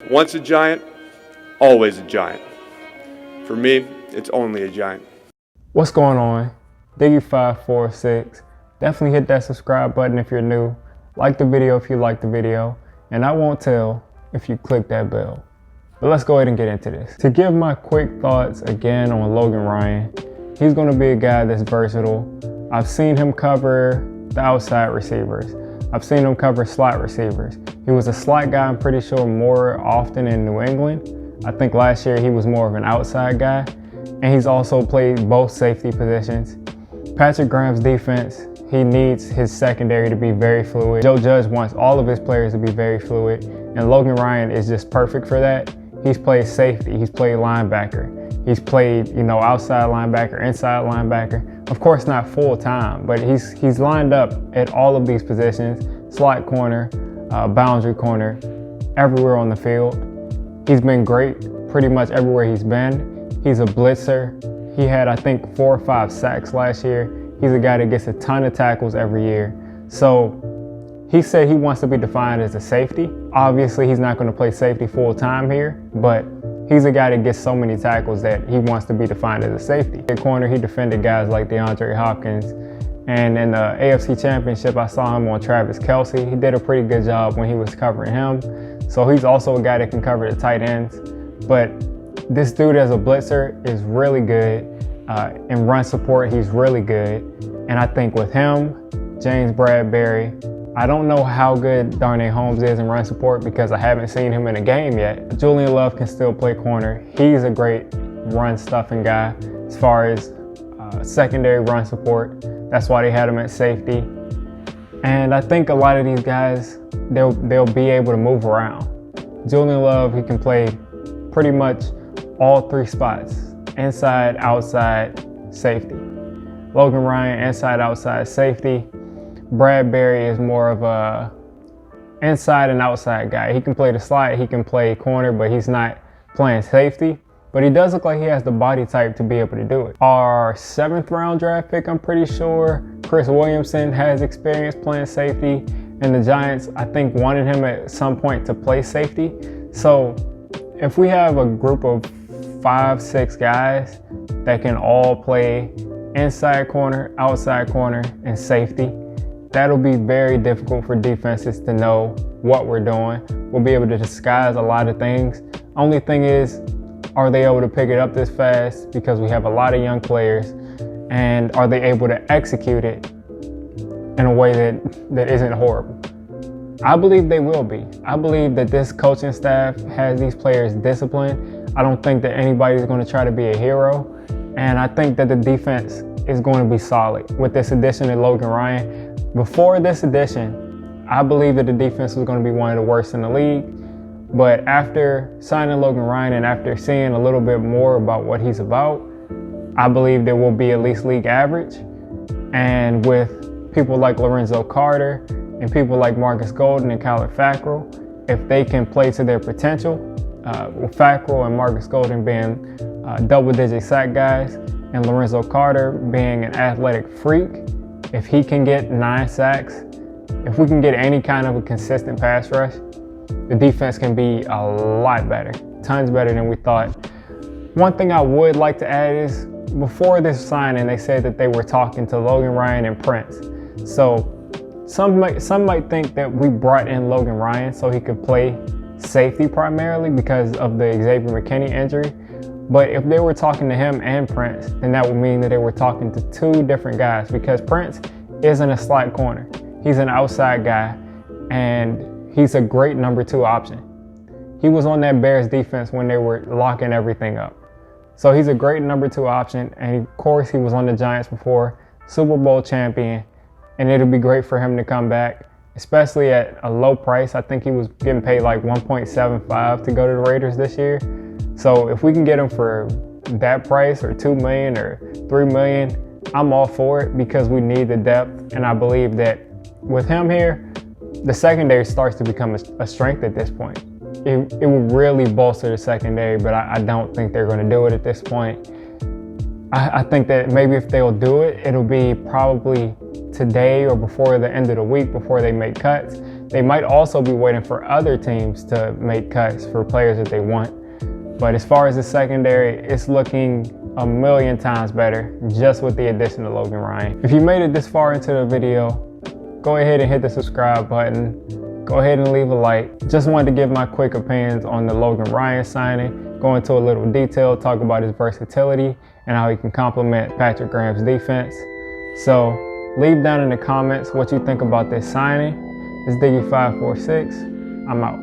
Once a giant, always a giant. For me, it's only a giant. What's going on? Diggy546. Definitely hit that subscribe button if you're new. Like the video if you like the video. And I won't tell if you click that bell. But let's go ahead and get into this. To give my quick thoughts again on Logan Ryan, he's going to be a guy that's versatile. I've seen him cover the outside receivers. I've seen him cover slot receivers. He was a slot guy, I'm pretty sure, more often in New England. I think last year he was more of an outside guy. And he's also played both safety positions. Patrick Graham's defense, he needs his secondary to be very fluid. Joe Judge wants all of his players to be very fluid. And Logan Ryan is just perfect for that. He's played safety, he's played linebacker. He's played, outside linebacker, inside linebacker. Of course, not full time, but he's lined up at all of these positions: slot corner, boundary corner, everywhere on the field. He's been great pretty much everywhere he's been. He's a blitzer. He had, I think, 4 or 5 sacks last year. He's a guy that gets a ton of tackles every year. So he said he wants to be defined as a safety. Obviously, he's not going to play safety full time here, but he's a guy that gets so many tackles that he wants to be defined as a safety. At corner, he defended guys like DeAndre Hopkins. And in the AFC Championship, I saw him on Travis Kelce. He did a pretty good job when he was covering him. So he's also a guy that can cover the tight ends. But this dude as a blitzer is really good. In run support, he's really good. And I think with him, James Bradberry, I don't know how good Darnay Holmes is in run support because I haven't seen him in a game yet. Julian Love can still play corner. He's a great run stuffing guy as far as secondary run support. That's why they had him at safety. And I think a lot of these guys, they'll be able to move around. Julian Love, he can play pretty much all 3 spots: inside, outside, safety. Logan Ryan, inside, outside, safety. Bradberry is more of a inside and outside guy. He can play the slot, he can play corner, but he's not playing safety. But he does look like he has the body type to be able to do it. Our 7th round draft pick, I'm pretty sure, Chris Williamson, has experience playing safety. And the Giants, I think, wanted him at some point to play safety. So if we have a group of 5-6 guys that can all play inside corner, outside corner, and safety, that'll be very difficult for defenses to know what we're doing. We'll be able to disguise a lot of things. Only thing is, are they able to pick it up this fast? Because we have a lot of young players. And are they able to execute it in a way that isn't horrible? I believe they will be. I believe that this coaching staff has these players disciplined. I don't think that anybody's going to try to be a hero. And I think that the defense is going to be solid with this addition of Logan Ryan. Before this addition, I believe that the defense was going to be one of the worst in the league. But after signing Logan Ryan and after seeing a little bit more about what he's about, I believe there will be at least league average. And with people like Lorenzo Carter and people like Marcus Golden and Kyler Fackrell, if they can play to their potential, with Fackrell and Marcus Golden being double-digit sack guys and Lorenzo Carter being an athletic freak, if he can get 9 sacks, if we can get any kind of a consistent pass rush, the defense can be a lot better, tons better than we thought. One thing I would like to add is, before this signing, they said that they were talking to Logan Ryan and Prince. So some might think that we brought in Logan Ryan so he could play safety primarily because of the Xavier McKinney injury. But if they were talking to him and Prince, then that would mean that they were talking to 2 different guys, because Prince isn't a slot corner. He's an outside guy, and he's a great number 2 option. He was on that Bears defense when they were locking everything up. So he's a great number 2 option, and of course he was on the Giants before, Super Bowl champion, and it'll be great for him to come back, especially at a low price. I think he was getting paid like $1.75 to go to the Raiders this year. So if we can get him for that price, or $2 million or $3 million, I'm all for it, because we need the depth. And I believe that with him here, the secondary starts to become a strength at this point. It will really bolster the secondary, but I don't think they're going to do it at this point. I think that maybe if they'll do it, it'll be probably today or before the end of the week, before they make cuts. They might also be waiting for other teams to make cuts for players that they want. But as far as the secondary, it's looking a million times better just with the addition of Logan Ryan. If you made it this far into the video, go ahead and hit the subscribe button. Go ahead and leave a like. Just wanted to give my quick opinions on the Logan Ryan signing, go into a little detail, talk about his versatility and how he can complement Patrick Graham's defense. So leave down in the comments what you think about this signing. It's Diggy546. I'm out.